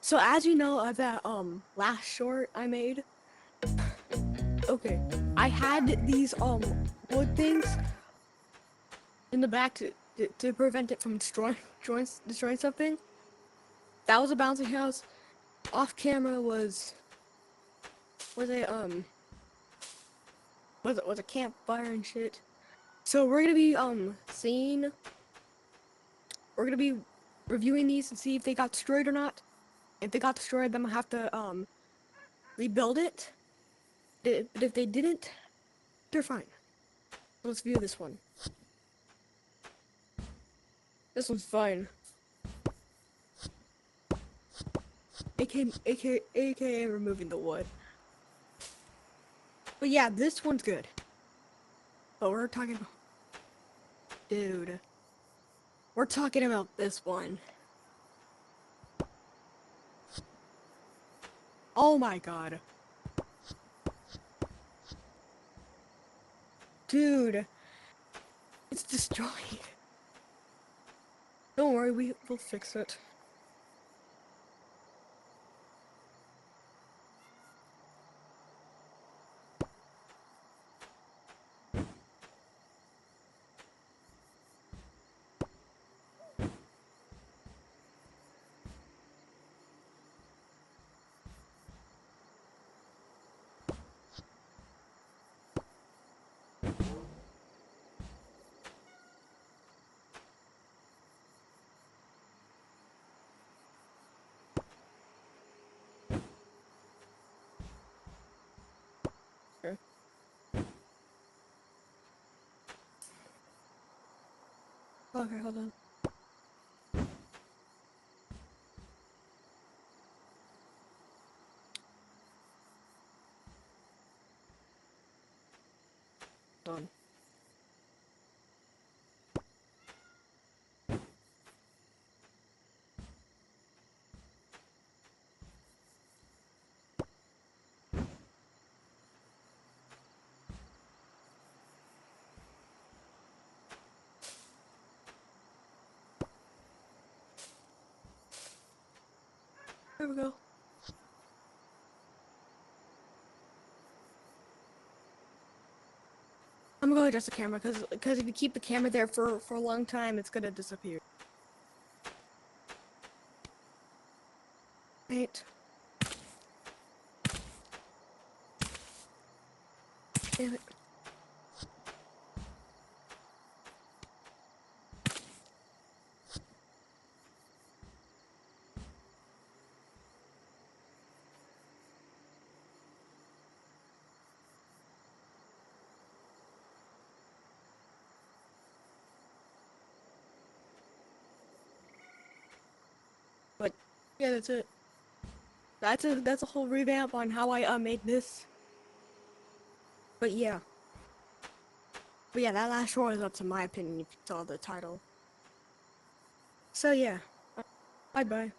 So as you know of that last short I made, okay, I had these wood things in the back to prevent it from destroying something. That was a bouncy house. Off camera was a was a campfire and shit. So we're gonna be we're gonna be reviewing these and see if they got destroyed or not. If they got destroyed, then I have to rebuild it. But if they didn't, they're fine. Let's view this one. This one's fine. AKA removing the wood. But yeah, this one's good. But we're talking about... Dude. We're talking about this one. Oh my god. Dude. It's destroyed. Don't worry, we'll fix it. Okay. Okay, hold on. Done. There we go. I'm gonna adjust the camera because if you keep the camera there for a long time, it's gonna disappear. Right. Damn it. But yeah, that's it. That's a whole revamp on how I made this. But yeah. But yeah, that last short is up to my opinion if you saw the title. So yeah. Bye bye.